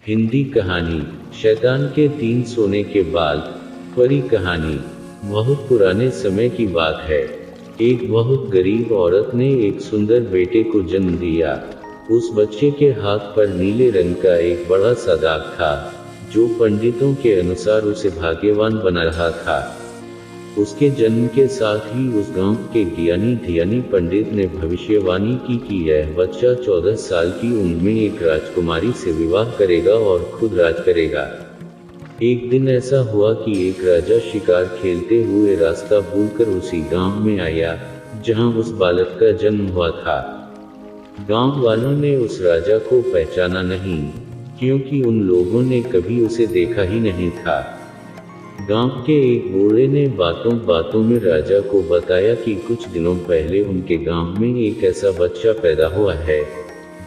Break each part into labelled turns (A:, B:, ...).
A: हिंदी कहानी शैतान के 3 सोने के बाल। परी कहानी। बहुत पुराने समय की बात है। एक बहुत गरीब औरत ने एक सुंदर बेटे को जन्म दिया। उस बच्चे के हाथ पर नीले रंग का एक बड़ा सा दाग था, जो पंडितों के अनुसार उसे भाग्यवान बना रहा था। उसके जन्म के साथ ही उस गांव के ज्ञानी ध्यानी पंडित ने भविष्यवाणी की कि यह बच्चा 14 साल की उम्र में एक राजकुमारी से विवाह करेगा और खुद राज करेगा। एक दिन ऐसा हुआ कि एक राजा शिकार खेलते हुए रास्ता भूलकर उसी गांव में आया, जहां उस बालक का जन्म हुआ था। गांव वालों ने उस राजा को पहचाना नहीं, क्योंकि उन लोगों ने कभी उसे देखा ही नहीं था। गांव के एक बूढ़े ने बातों बातों में राजा को बताया कि कुछ दिनों पहले उनके गांव में एक ऐसा बच्चा पैदा हुआ है,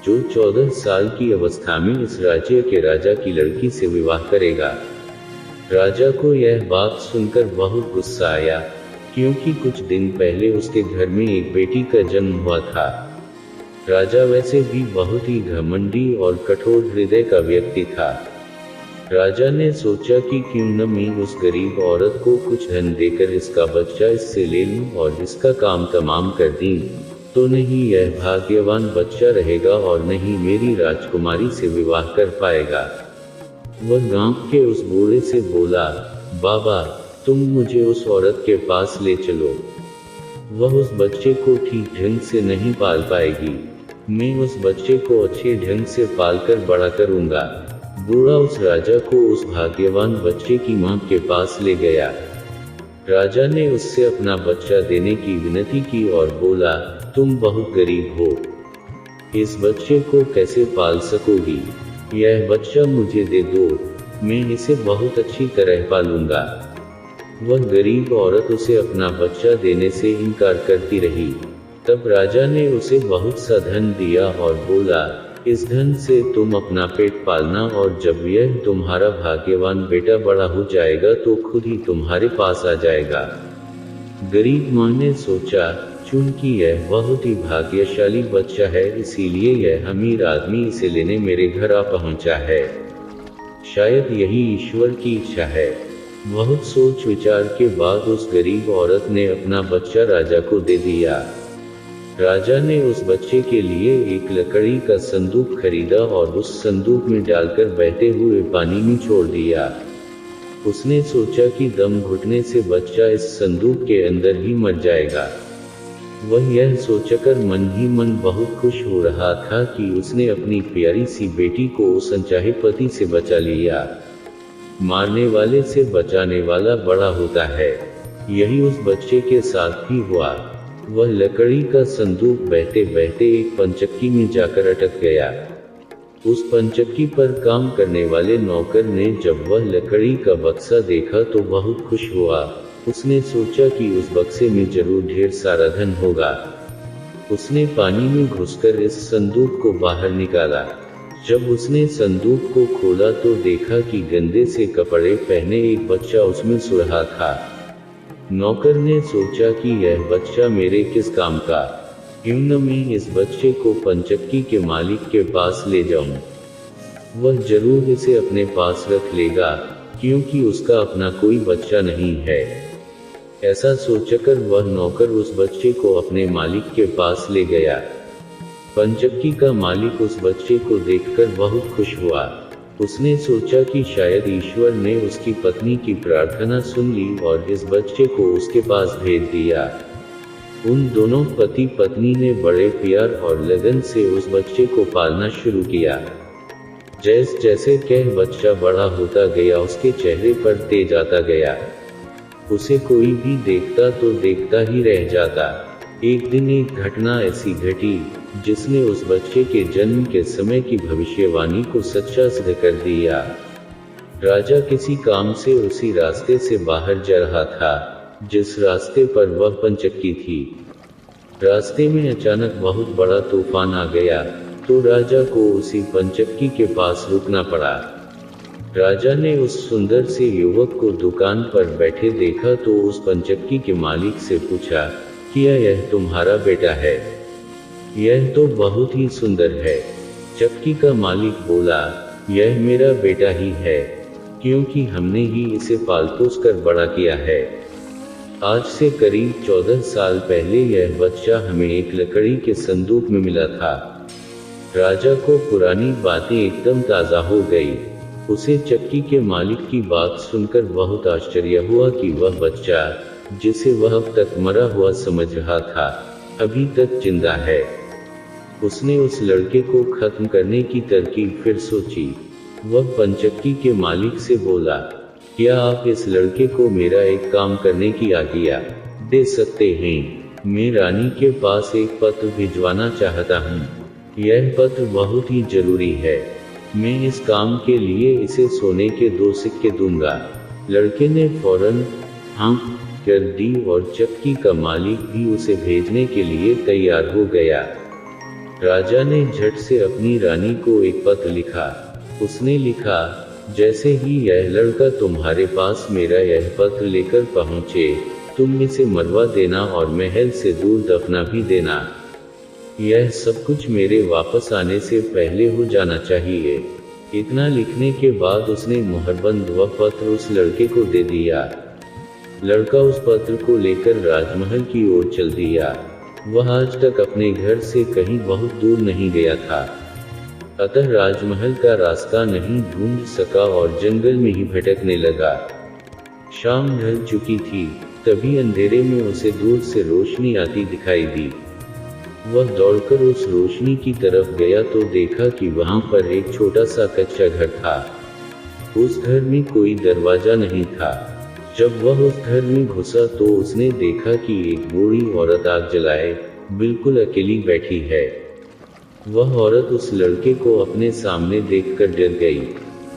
A: जो 14 साल की अवस्था में इस राज्य के राजा की लड़की से विवाह करेगा। राजा को यह बात सुनकर बहुत गुस्सा आया, क्योंकि कुछ दिन पहले उसके घर में एक बेटी का जन्म हुआ था। राजा वैसे भी बहुत ही घमंडी और कठोर हृदय का व्यक्ति था। राजा ने सोचा कि क्यों न मैं उस गरीब औरत को कुछ धन देकर इसका बच्चा इससे ले लूं और इसका काम तमाम कर दूं, तो नहीं यह भाग्यवान बच्चा रहेगा और नहीं मेरी राजकुमारी से विवाह कर पाएगा। वह गांव के उस बूढ़े से बोला, बाबा, तुम मुझे उस औरत के पास ले चलो। वह उस बच्चे को ठीक ढंग से नहीं पाल पाएगी। मैं उस बच्चे को अच्छे ढंग से पालकर बड़ा करूंगा। बूढ़ा उस राजा को उस भाग्यवान बच्चे की मां के पास ले गया। राजा ने उससे अपना बच्चा देने की विनती की और बोला, तुम बहुत गरीब हो, इस बच्चे को कैसे पाल सकोगी? यह बच्चा मुझे दे दो, मैं इसे बहुत अच्छी तरह पालूंगा। वह गरीब औरत उसे अपना बच्चा देने से इनकार करती रही। तब राजा ने उसे बहुत सा धन दिया और बोला, इस धन से तुम अपना पेट पालना और जब यह तुम्हारा भाग्यवान बेटा बड़ा हो जाएगा तो खुद ही तुम्हारे पास आ जाएगा। गरीब मां ने सोचा, चूंकि यह बहुत ही भाग्यशाली बच्चा है, इसीलिए यह अमीर आदमी इसे लेने मेरे घर आ पहुंचा है। शायद यही ईश्वर की इच्छा है। बहुत सोच विचार के बाद उस गरीब औरत ने अपना बच्चा राजा को दे दिया। राजा ने उस बच्चे के लिए एक लकड़ी का संदूक खरीदा और उस संदूक में डालकर बहते हुए पानी में छोड़ दिया। उसने सोचा कि दम घुटने से बच्चा इस संदूक के अंदर ही मर जाएगा। वह यह सोचकर मन ही मन बहुत खुश हो रहा था कि उसने अपनी प्यारी सी बेटी को उस अनचाहे पति से बचा लिया। मारने वाले से बचाने वाला बड़ा होता है। यही उस बच्चे के साथ भी हुआ। वह लकड़ी का संदूक बहते बहते एक पंचक्की में जाकर अटक गया। उस पंचक्की पर काम करने वाले नौकर ने जब वह लकड़ी का बक्सा देखा तो बहुत खुश हुआ। उसने सोचा कि उस बक्से में जरूर ढेर सारा धन होगा। उसने पानी में घुसकर इस संदूक को बाहर निकाला। जब उसने संदूक को खोला तो देखा कि गंदे से कपड़े पहने एक बच्चा उसमें सो रहा था। नौकर ने सोचा कि यह बच्चा मेरे किस काम का, क्यों न मैं इस बच्चे को पंचक्की के मालिक के पास ले जाऊं। वह जरूर इसे अपने पास रख लेगा, क्योंकि उसका अपना कोई बच्चा नहीं है। ऐसा सोचकर वह नौकर उस बच्चे को अपने मालिक के पास ले गया। पंचक्की का मालिक उस बच्चे को देखकर बहुत खुश हुआ। उसने सोचा कि शायद ईश्वर ने उसकी पत्नी की प्रार्थना सुन ली और इस बच्चे को उसके पास भेज दिया। उन दोनों पति पत्नी ने बड़े प्यार और लगन से उस बच्चे को पालना शुरू किया। जैसे जैसे कह बच्चा बड़ा होता गया, उसके चेहरे पर तेज आता गया। उसे कोई भी देखता तो देखता ही रह जाता। एक दिन एक घटना ऐसी घटी जिसने उस बच्चे के जन्म के समय की भविष्यवाणी को सच्चा सिद्ध कर दिया। राजा किसी काम से उसी रास्ते से बाहर जा रहा था जिस रास्ते पर वह पंचक्की थी। रास्ते में अचानक बहुत बड़ा तूफान आ गया, तो राजा को उसी पंचक्की के पास रुकना पड़ा। राजा ने उस सुंदर से युवक को दुकान पर बैठे देखा तो उस पंचक्की के मालिक से पूछा, क्या यह तुम्हारा बेटा है? यह तो बहुत ही सुंदर है। चक्की का मालिक बोला, यह मेरा बेटा ही है, क्योंकि हमने ही इसे पाल पोस कर बड़ा किया है। आज से करीब 14 साल पहले यह बच्चा हमें एक लकड़ी के संदूक में मिला था। राजा को पुरानी बातें एकदम ताज़ा हो गई। उसे चक्की के मालिक की बात सुनकर बहुत आश्चर्य हुआ कि वह बच्चा, जिसे वह अब तक मरा हुआ समझ रहा था, अभी तक जिंदा है। उसने उस लड़के को खत्म करने की तरकीब फिर सोची। वह पंचक्की के मालिक से बोला, क्या आप इस लड़के को मेरा एक काम करने की आज्ञा दे सकते हैं? मैं रानी के पास एक पत्र भिजवाना चाहता हूँ। यह पत्र बहुत ही जरूरी है। मैं इस काम के लिए इसे सोने के 2 सिक्के दूंगा। लड़के ने फौरन हाँ कर दी और चक्की का मालिक भी उसे भेजने के लिए तैयार हो गया। राजा ने झट से अपनी रानी को एक पत्र लिखा। उसने लिखा, जैसे ही यह लड़का तुम्हारे पास मेरा यह पत्र लेकर पहुँचे, तुम इसे मरवा देना और महल से दूर दफना भी देना। यह सब कुछ मेरे वापस आने से पहले हो जाना चाहिए। इतना लिखने के बाद उसने मुहरबंद वह पत्र उस लड़के को दे दिया। लड़का उस पत्र को लेकर राजमहल की ओर चल दिया। वह आज तक अपने घर से कहीं बहुत दूर नहीं गया था, अतः राजमहल का रास्ता नहीं ढूंढ सका और जंगल में ही भटकने लगा। शाम ढल चुकी थी, तभी अंधेरे में उसे दूर से रोशनी आती दिखाई दी। वह दौड़कर उस रोशनी की तरफ गया तो देखा कि वहां पर एक छोटा सा कच्चा घर था। उस घर में कोई दरवाजा नहीं था। जब वह उस घर में घुसा तो उसने देखा कि एक बूढ़ी औरत आग जलाए बिल्कुल अकेली बैठी है। वह औरत उस लड़के को अपने सामने देखकर डर गई।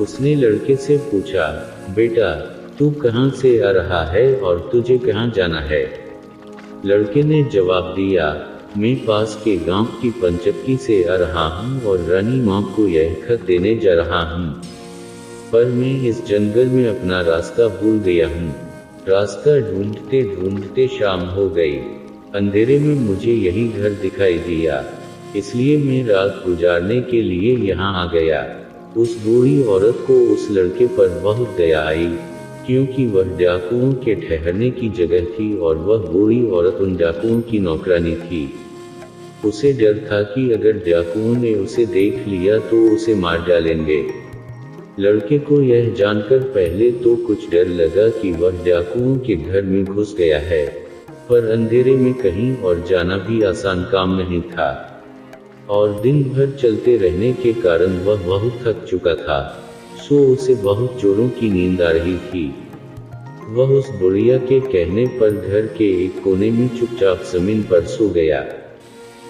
A: उसने लड़के से पूछा, बेटा तू कहाँ से आ रहा है और तुझे कहाँ जाना है? लड़के ने जवाब दिया, मैं पास के गांव की पंचक्की से आ रहा हूँ और रानी माँ को यह खत देने जा रहा हूँ, पर मैं इस जंगल में अपना रास्ता भूल गया हूँ। रास्ता ढूंढते ढूंढते शाम हो गई। अंधेरे में मुझे यही घर दिखाई दिया, इसलिए मैं रात गुजारने के लिए यहाँ आ गया। उस बूढ़ी औरत को उस लड़के पर बहुत दया आई, क्योंकि वह डाकुओं के ठहरने की जगह थी और वह बूढ़ी औरत उन डाकुओं की नौकरानी थी। उसे डर था कि अगर डाकुओं ने उसे देख लिया तो उसे मार डालेंगे। लड़के को यह जानकर पहले तो कुछ डर लगा कि वह डाकुओं के घर में घुस गया है, पर अंधेरे में कहीं और जाना भी आसान काम नहीं था और दिन भर चलते रहने के कारण वह बहुत थक चुका था, सो उसे बहुत जोरों की नींद आ रही थी। वह उस बुढ़िया के कहने पर घर के एक कोने में चुपचाप जमीन पर सो गया।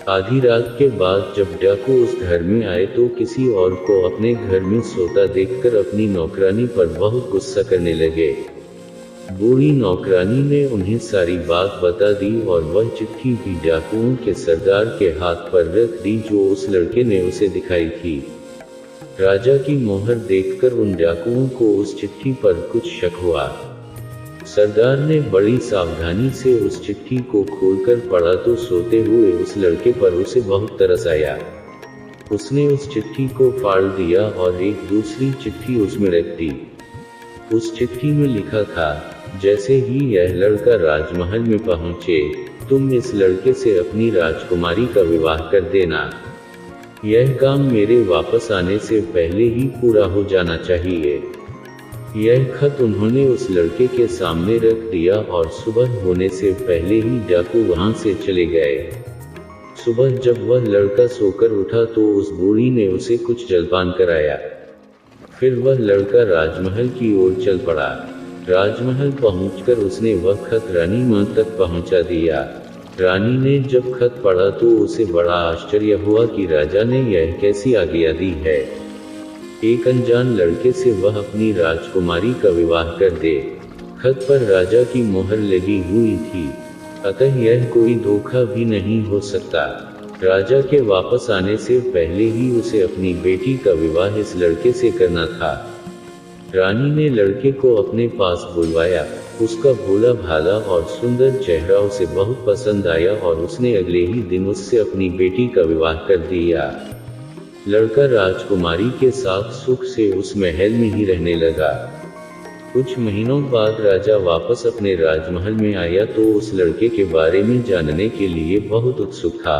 A: आधी रात के बाद जब डाकू उस घर में आए तो किसी और को अपने घर में सोता देखकर अपनी नौकरानी पर बहुत गुस्सा करने लगे। बूढ़ी नौकरानी ने उन्हें सारी बात बता दी और वह चिट्ठी भी डाकुओं के सरदार के हाथ पर रख दी जो उस लड़के ने उसे दिखाई थी। राजा की मोहर देखकर उन डाकुओं को उस चिट्ठी पर कुछ शक हुआ। सरदार ने बड़ी सावधानी से उस चिट्ठी को खोलकर पढ़ा तो सोते हुए उस लड़के पर उसे बहुत तरस आया। उसने उस चिट्ठी को फाड़ दिया और एक दूसरी चिट्ठी उसमें रख दी। उस चिट्ठी में लिखा था, जैसे ही यह लड़का राजमहल में पहुंचे, तुम इस लड़के से अपनी राजकुमारी का विवाह कर देना। यह काम मेरे वापस आने से पहले ही पूरा हो जाना चाहिए। यह खत उन्होंने उस लड़के के सामने रख दिया और सुबह होने से पहले ही डाकू वहां से चले गए। सुबह जब वह लड़का सोकर उठा तो उस बूढ़ी ने उसे कुछ जलपान कराया। फिर वह लड़का राजमहल की ओर चल पड़ा। राजमहल पहुंचकर उसने वह खत रानी मां तक पहुंचा दिया। रानी ने जब खत पढ़ा तो उसे बड़ा आश्चर्य हुआ कि राजा ने यह कैसी आज्ञा दी है। एक अनजान लड़के से वह अपनी राजकुमारी का विवाह कर दे। खत पर राजा की मोहर लगी हुई थी, अतः यह कोई धोखा भी नहीं हो सकता। राजा के वापस आने से पहले ही उसे अपनी बेटी का विवाह इस लड़के से करना था। रानी ने लड़के को अपने पास बुलवाया। उसका भोला भाला और सुंदर चेहरा उसे बहुत पसंद आया और उसने अगले ही दिन उससे अपनी बेटी का विवाह कर दिया। लड़का राजकुमारी के साथ सुख से उस महल में ही रहने लगा। कुछ महीनों बाद राजा वापस अपने राजमहल में आया तो उस लड़के के बारे में जानने के लिए बहुत उत्सुक था,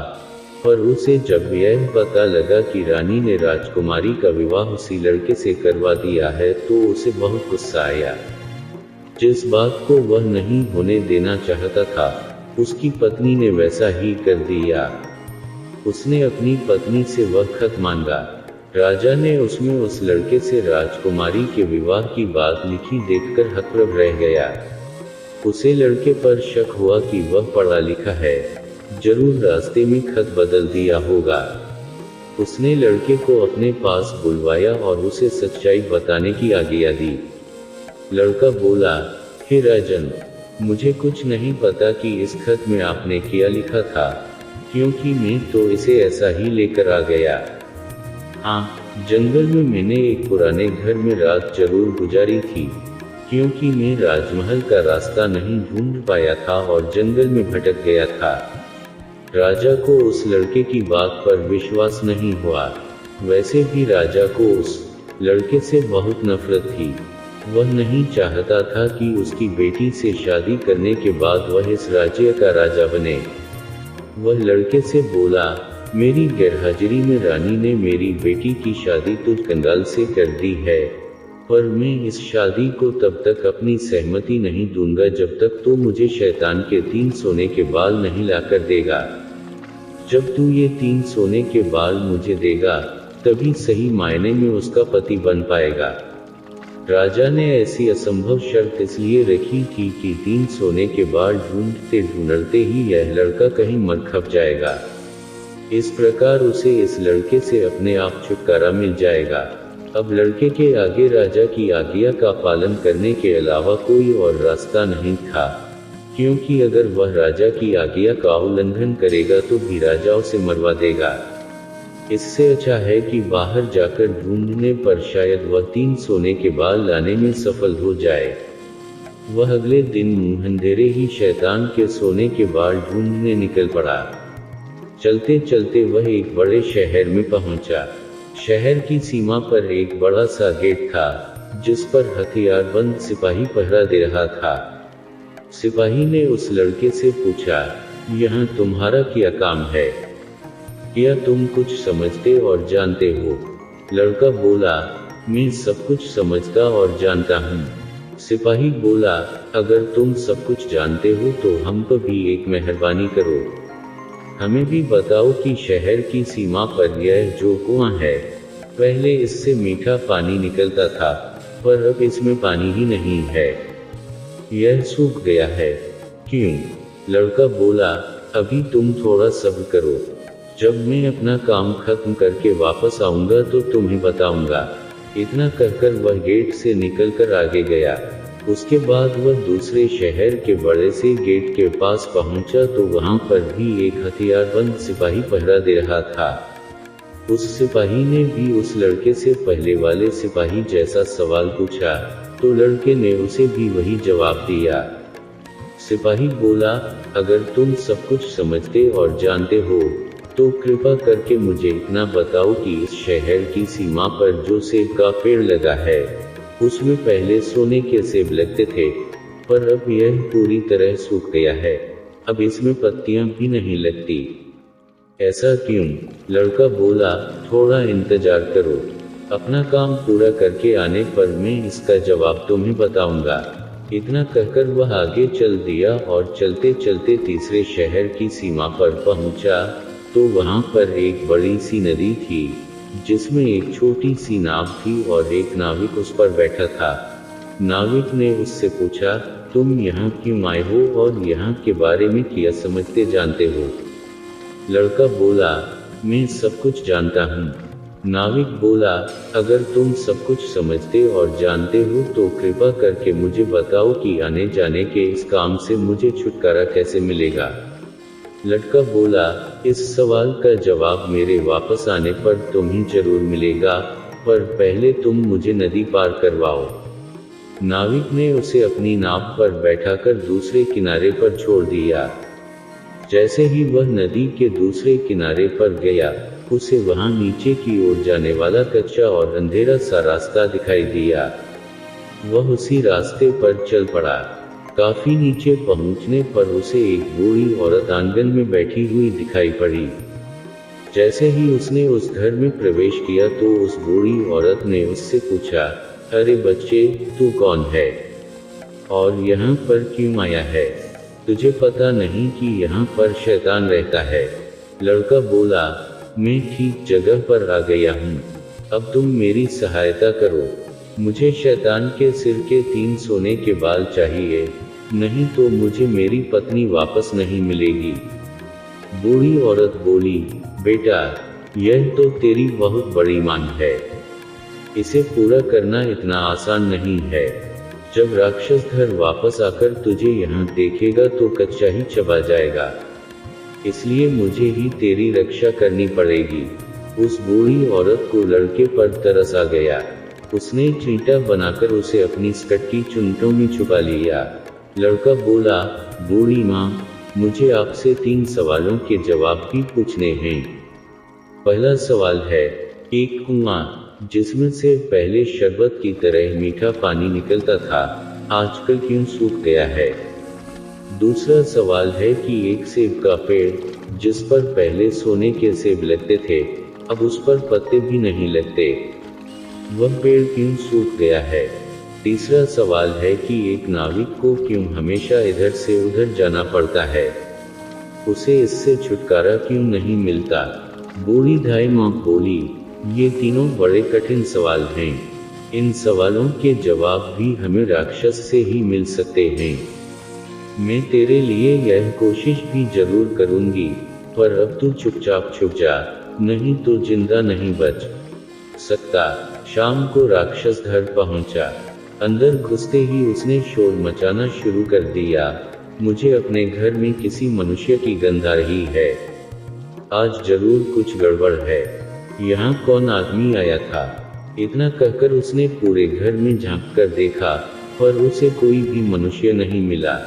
A: पर उसे जब यह पता लगा कि रानी ने राजकुमारी का विवाह उसी लड़के से करवा दिया है तो उसे बहुत गुस्सा आया। जिस बात को वह नहीं होने देना चाहता था, उसकी पत्नी ने वैसा ही कर दिया। उसने अपनी पत्नी से वह खत मांगा। राजा ने उसमें उस लड़के से राजकुमारी के विवाह की बात लिखी देखकर हतप्रभ रह गया। उसे लड़के पर शक हुआ कि वह पढ़ा लिखा है, जरूर रास्ते में खत बदल दिया होगा। उसने लड़के को अपने पास बुलवाया और उसे सच्चाई बताने की आज्ञा दी। लड़का बोला, हे राजन, मुझे कुछ नहीं पता कि इस खत में आपने क्या लिखा था, क्योंकि मैं तो इसे ऐसा ही लेकर आ गया। हाँ, जंगल में मैंने एक पुराने घर में रात जरूर गुजारी थी, क्योंकि मैं राजमहल का रास्ता नहीं ढूंढ पाया था और जंगल में भटक गया था। राजा को उस लड़के की बात पर विश्वास नहीं हुआ। वैसे भी राजा को उस लड़के से बहुत नफरत थी। वह नहीं चाहता था कि उसकी बेटी से शादी करने के बाद वह इस राज्य का राजा बने। वह लड़के से बोला, मेरी गैरहाजिरी में रानी ने मेरी बेटी की शादी तुझ कंगाल से कर दी है, पर मैं इस शादी को तब तक अपनी सहमति नहीं दूंगा जब तक तू मुझे शैतान के 3 सोने के बाल नहीं लाकर देगा। जब तू ये 3 सोने के बाल मुझे देगा, तभी सही मायने में उसका पति बन पाएगा। राजा ने ऐसी असंभव शर्त इसलिए रखी थी कि 3 सोने के बाल ढूंढते ढूंढते ही यह लड़का कहीं मर खप जाएगा। इस प्रकार उसे इस लड़के से अपने आप छुटकारा मिल जाएगा। अब लड़के के आगे राजा की आज्ञा का पालन करने के अलावा कोई और रास्ता नहीं था, क्योंकि अगर वह राजा की आज्ञा का उल्लंघन करेगा तो भी राजा उसे मरवा देगा। इससे अच्छा है कि बाहर जाकर ढूंढने पर शायद वह 3 सोने के बाल लाने में सफल हो जाए। वह अगले दिन मुंह अंधेरे ही शैतान के सोने के बाल ढूंढने निकल पड़ा। चलते चलते वह एक बड़े शहर में पहुंचा। शहर की सीमा पर एक बड़ा सा गेट था, जिस पर हथियारबंद सिपाही पहरा दे रहा था। सिपाही ने उस लड़के से पूछा, यहाँ तुम्हारा क्या काम है? क्या तुम कुछ समझते और जानते हो? लड़का बोला, मैं सब कुछ समझता और जानता हूँ। सिपाही बोला, अगर तुम सब कुछ जानते हो तो हम पर भी एक मेहरबानी करो। हमें भी बताओ कि शहर की सीमा पर यह जो कुआं है, पहले इससे मीठा पानी निकलता था, पर अब इसमें पानी ही नहीं है। यह सूख गया है। क्यों? लड़का बोला, अभी तुम थोड़ा सब्र करो। जब मैं अपना काम खत्म करके वापस आऊंगा तो तुम्हें बताऊंगा। इतना कहकर वह गेट से निकलकर आगे गया। उसके बाद वह दूसरे शहर के बड़े से गेट के पास पहुंचा तो वहां पर भी एक हथियारबंद सिपाही पहरा दे रहा था। उस सिपाही ने भी उस लड़के से पहले वाले सिपाही जैसा सवाल पूछा, तो लड़के ने उसे भी वही जवाब दिया। सिपाही बोला, अगर तुम सब कुछ समझते और जानते हो तो कृपा करके मुझे इतना बताओ कि इस शहर की सीमा पर जो सेब का पेड़ लगा है, उसमें पहले सोने के सेब लगते थे, पर अब यह पूरी तरह सूख गया है। अब इसमें पत्तियां भी नहीं लगती। ऐसा क्यों? लड़का बोला, थोड़ा इंतजार करो। अपना काम पूरा करके आने पर मैं इसका जवाब तुम्हें बताऊंगा। इतना कहकर वह आगे चल दिया और चलते चलते तीसरे शहर की सीमा पर पहुंचा तो वहां पर एक बड़ी सी नदी थी, जिसमें एक छोटी सी नाव थी और एक नाविक उस पर बैठा था। नाविक ने उससे पूछा, तुम यहाँ क्यों आए हो और यहाँ के बारे में क्या समझते जानते हो? लड़का बोला, मैं सब कुछ जानता हूँ। नाविक बोला, अगर तुम सब कुछ समझते और जानते हो तो कृपा करके मुझे बताओ कि आने जाने के इस काम से मुझे छुटकारा कैसे मिलेगा। लड़का बोला, इस सवाल का जवाब मेरे वापस आने पर तुम्हें जरूर मिलेगा, पर पहले तुम मुझे नदी पार करवाओ। नाविक ने उसे अपनी नाव पर बैठाकर दूसरे किनारे पर छोड़ दिया। जैसे ही वह नदी के दूसरे किनारे पर गया, उसे वहां नीचे की ओर जाने वाला कच्चा और अंधेरा सा रास्ता दिखाई दिया। वह उसी रास्ते पर चल पड़ा। काफी नीचे पहुंचने पर उसे एक बूढ़ी औरत आंगन में बैठी हुई दिखाई पड़ी। जैसे ही उसने उस घर में प्रवेश किया तो उस बूढ़ी औरत ने उससे पूछा, अरे बच्चे, तू कौन है और यहाँ पर क्यों आया है? तुझे पता नहीं कि यहाँ पर शैतान रहता है? लड़का बोला, मैं ठीक जगह पर आ गया हूँ, अब तुम मेरी सहायता करो। मुझे शैतान के सिर के 3 सोने के बाल चाहिए, नहीं तो मुझे मेरी पत्नी वापस नहीं मिलेगी। बूढ़ी औरत बोली, बेटा, यह तो तेरी बहुत बड़ी मांग है, इसे पूरा करना इतना आसान नहीं है। जब राक्षस घर वापस आकर तुझे यहाँ देखेगा तो कच्चा ही चबा जाएगा, इसलिए मुझे ही तेरी रक्षा करनी पड़ेगी। उस बूढ़ी औरत को लड़के पर तरस आ गया। उसने चींटा बनाकर उसे अपनी स्कर्ट की चुन्नटों में छुपा लिया। लड़का बोला, बूढ़ी माँ, मुझे आपसे 3 सवालों के जवाब भी पूछने हैं। पहला सवाल है, एक कुआं जिसमें से पहले शरबत की तरह मीठा पानी निकलता था, आजकल क्यों सूख गया है? दूसरा सवाल है कि एक सेब का पेड़ जिस पर पहले सोने के सेब लगते थे, अब उस पर पत्ते भी नहीं लगते, वह पेड़ क्यों सूख गया है? तीसरा सवाल है कि एक नाविक को क्यों हमेशा इधर से उधर जाना पड़ता है, उसे इससे छुटकारा क्यों नहीं मिलता? बूढ़ी दाई माँ बोली, ये तीनों बड़े कठिन सवाल हैं। इन सवालों के जवाब भी हमें राक्षस से ही मिल सकते हैं। मैं तेरे लिए यह कोशिश भी जरूर करूंगी, पर अब तू चुपचाप छुप जा, नहीं तो जिंदा नहीं बच सकता। शाम को राक्षस घर पहुंचा। अंदर घुसते ही उसने शोर मचाना शुरू कर दिया, मुझे अपने घर में किसी मनुष्य की गंध आ रही है, आज जरूर कुछ गड़बड़ है। यहाँ कौन आदमी आया था? इतना कहकर उसने पूरे घर में झांक कर देखा, पर उसे कोई भी मनुष्य नहीं मिला।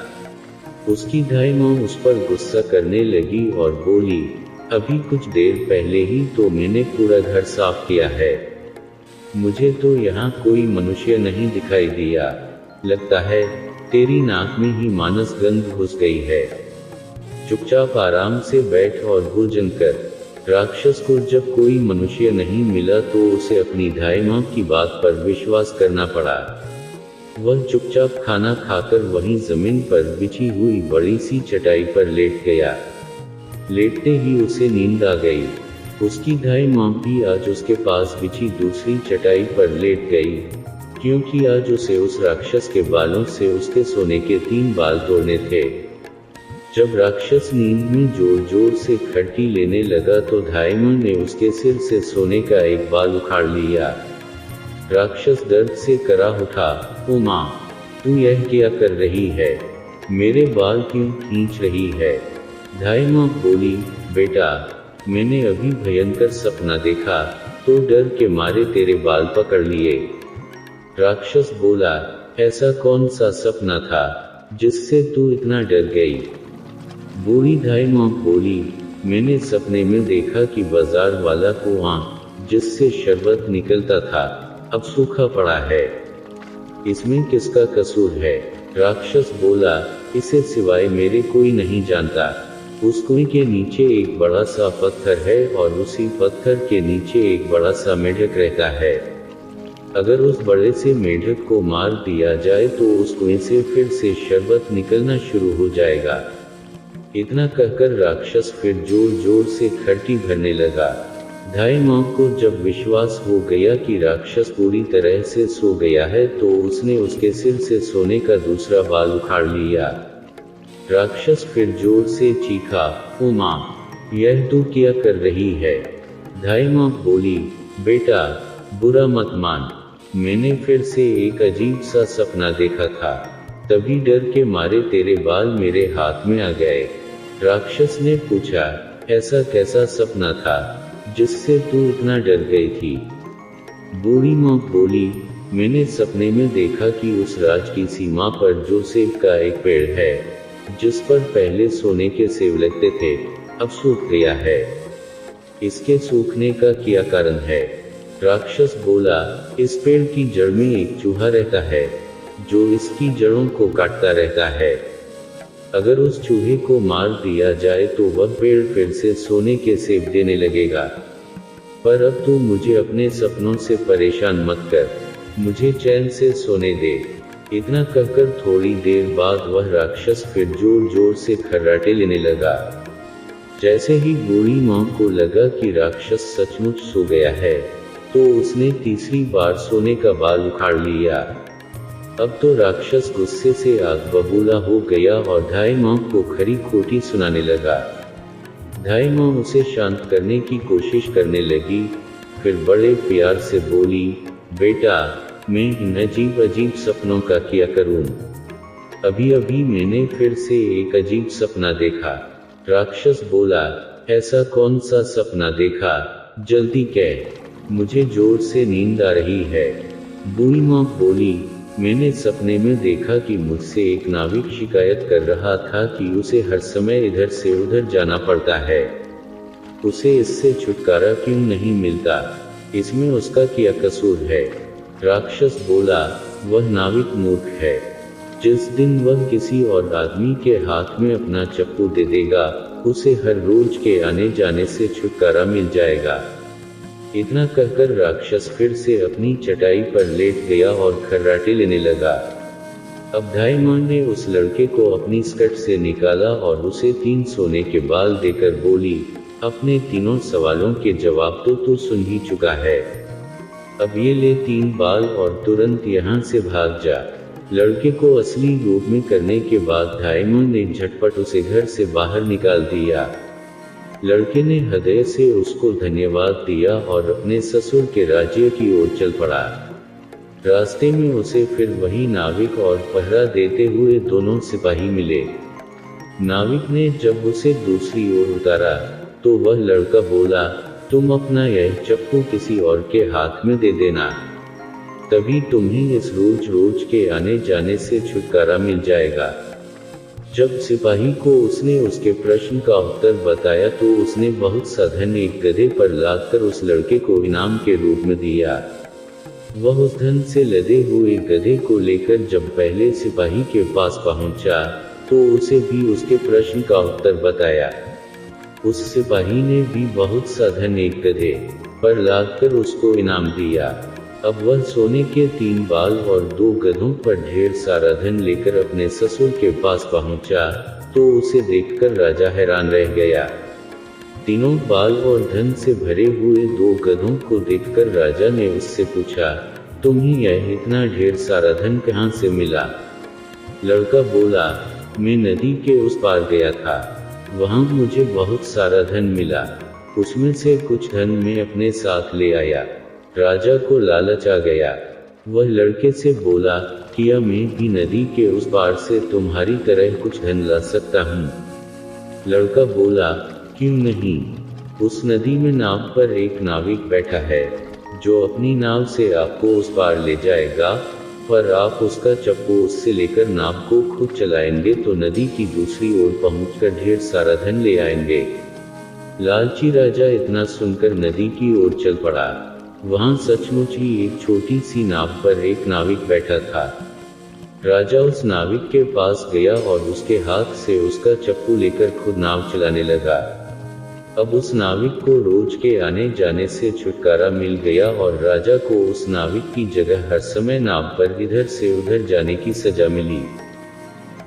A: उसकी दाई माँ उस पर गुस्सा करने लगी और बोली, अभी कुछ देर पहले ही तो मैंने पूरा घर साफ किया है, मुझे तो यहाँ कोई मनुष्य नहीं दिखाई दिया, लगता है तेरी नाक में ही मानस गंध घुस गई है। चुपचाप आराम से बैठ और भोजन कर। राक्षस को जब कोई मनुष्य नहीं मिला तो उसे अपनी दाई माँ की बात पर विश्वास करना पड़ा। वह चुपचाप खाना खाकर वहीं जमीन पर बिछी हुई बड़ी सी चटाई पर लेट गया। लेटते ही उसे नींद आ गई। उसकी दाई माँ भी आज उसके पास बिछी दूसरी चटाई पर लेट गई, क्योंकि आज उसे उस राक्षस के बालों से उसके सोने के 3 बाल तोड़ने थे। जब राक्षस नींद में जोर जोर से खड़की लेने लगा तो दाई माँ ने उसके सिर से सोने का एक बाल उखाड़ लिया। राक्षस दर्द से करा उठा, ओ माँ, तू यह क्या कर रही है? मेरे बाल क्यों खींच रही है? दाई माँ बोली, बेटा, मैंने अभी भयंकर सपना देखा, तो डर के मारे तेरे बाल पकड़ लिए। राक्षस बोला, ऐसा कौन सा सपना था जिससे तू इतना डर गई? बूढ़ी दाई माँ बोली, मैंने सपने में देखा कि बाजार वाला कुआं जिससे शरबत निकलता था, अब सूखा पड़ा है, इसमें किसका कसूर है? राक्षस बोला, इसे सिवाय मेरे कोई नहीं जानता। उस कुएं के नीचे एक बड़ा सा पत्थर है और उसी पत्थर के नीचे एक बड़ा सा मेढक रहता है। अगर उस बड़े से मेढक को मार दिया जाए तो उस कुएं से फिर से शरबत निकलना शुरू हो जाएगा। इतना कहकर राक्षस फिर जोर जोर से खड़की भरने लगा। दाई माँ को जब विश्वास हो गया कि राक्षस पूरी तरह से सो गया है तो उसने उसके सिर से सोने का दूसरा बाल उखाड़ लिया। राक्षस फिर जोर से चीखा, ओ माँ, यह तू क्या कर रही है? दाई माँ बोली, बेटा, बुरा मत मान, मैंने फिर से एक अजीब सा सपना देखा था, तभी डर के मारे तेरे बाल मेरे हाथ में आ गए। राक्षस ने पूछा, ऐसा कैसा सपना था जिससे तू इतना डर गई थी? बूढ़ी माँ बोली, मैंने सपने में देखा कि उस राज की सीमा पर जो सेब का एक पेड़ है, जिस पर पहले सोने के सेब लगते थे, अब सूख गया है, इसके सूखने का क्या कारण है? राक्षस बोला, इस पेड़ की जड़ में एक चूहा रहता है, जो इसकी जड़ों को काटता रहता है। अगर उस चूहे को मार दिया जाए तो वह पेड़ फिर से सोने के सेब देने लगेगा। पर अब तू मुझे अपने सपनों से परेशान मत कर, मुझे चैन से सोने दे। इतना कहकर थोड़ी देर बाद वह राक्षस फिर जोर जोर से खर्राटे लेने लगा। जैसे ही बूढ़ी माँ को लगा कि राक्षस सचमुच सो गया है, तो उसने तीसरी बार सोने का बाल उखाड़ लिया। अब तो राक्षस गुस्से से आग बबूला हो गया और ढाई माँ को खरी खोटी सुनाने लगा। ढाई माँ उसे शांत करने की कोशिश करने लगी, फिर बड़े प्यार से बोली, बेटा, मैं इन अजीब अजीब सपनों का क्या करूं? अभी अभी मैंने फिर से एक अजीब सपना देखा। राक्षस बोला, ऐसा कौन सा सपना देखा? जल्दी कह, मुझे जोर से नींद आ रही है। बूढ़ी माँ बोली, मैंने सपने में देखा कि मुझसे एक नाविक शिकायत कर रहा था कि उसे हर समय इधर से उधर जाना पड़ता है। उसे इससे छुटकारा क्यों नहीं मिलता? इसमें उसका क्या कसूर है? राक्षस बोला, वह नाविक मूर्ख है। जिस दिन वह किसी और आदमी के हाथ में अपना चप्पू दे देगा, उसे हर रोज के आने जाने से छुटकारा मिल जाएगा। इतना कहकर राक्षस फिर से अपनी चटाई पर लेट गया और खर्राटे लेने लगा। अब ढाई माँ ने उस लड़के को अपनी स्कर्ट से निकाला और उसे 3 सोने के बाल देकर बोली, अपने तीनों सवालों के जवाब तो तू सुन ही चुका है। अब ये ले 3 बाल और तुरंत यहाँ से भाग जा। लड़के को असली रूप में करने के बाद ढाई माँ ने झटपट उसे घर से बाहर निकाल दिया। लड़के ने हृदय से उसको धन्यवाद दिया और अपने ससुर के राज्य की ओर चल पड़ा। रास्ते में उसे फिर वही नाविक और पहरा देते हुए दोनों सिपाही मिले। नाविक ने जब उसे दूसरी ओर उतारा, तो वह लड़का बोला, तुम अपना यह चप्पू किसी और के हाथ में दे देना, तभी तुम्हें इस रोज रोज के आने जाने से छुटकारा मिल जाएगा। जब सिपाही को उसने उसके प्रश्न का उत्तर बताया तो उसने बहुत सा धन एक गधे पर लादकर उस लड़के को इनाम के रूप में दिया। वह उस धन से लदे हुए गधे को लेकर जब पहले सिपाही के पास पहुंचा, तो उसे भी उसके प्रश्न का उत्तर बताया। उस सिपाही ने भी बहुत सा धन एक गधे पर लादकर उसको इनाम दिया। अब वह सोने के 3 बाल और 2 गधों पर ढेर सारा धन लेकर अपने ससुर के पास पहुंचा, तो उसे देखकर राजा हैरान रह गया। तीनों बाल और धन से भरे हुए 2 गधों को देखकर राजा ने उससे पूछा, तुम्हें यह इतना ढेर सारा धन कहाँ से मिला? लड़का बोला, मैं नदी के उस पार गया था, वहाँ मुझे बहुत सारा धन मिला, उसमें से कुछ धन मैं अपने साथ ले आया। राजा को लालच आ गया। वह लड़के से बोला, क्या मैं भी नदी के उस पार से तुम्हारी तरह कुछ धन ला सकता हूँ? लड़का बोला, क्यों नहीं? उस नदी में नाव पर एक नाविक बैठा है, जो अपनी नाव से आपको उस पार ले जाएगा, पर आप उसका चप्पू उससे लेकर नाव को खुद चलाएंगे तो नदी की दूसरी ओर पहुंचकर ढेर सारा धन ले आएंगे। लालची राजा इतना सुनकर नदी की ओर चल पड़ा। वहां सचमुच ही एक छोटी सी नाव पर एक नाविक बैठा था। राजा उस नाविक के पास गया और उसके हाथ से उसका चप्पू लेकर खुद नाव चलाने लगा। अब उस नाविक को रोज के आने जाने से छुटकारा मिल गया और राजा को उस नाविक की जगह हर समय नाव पर इधर से उधर जाने की सजा मिली।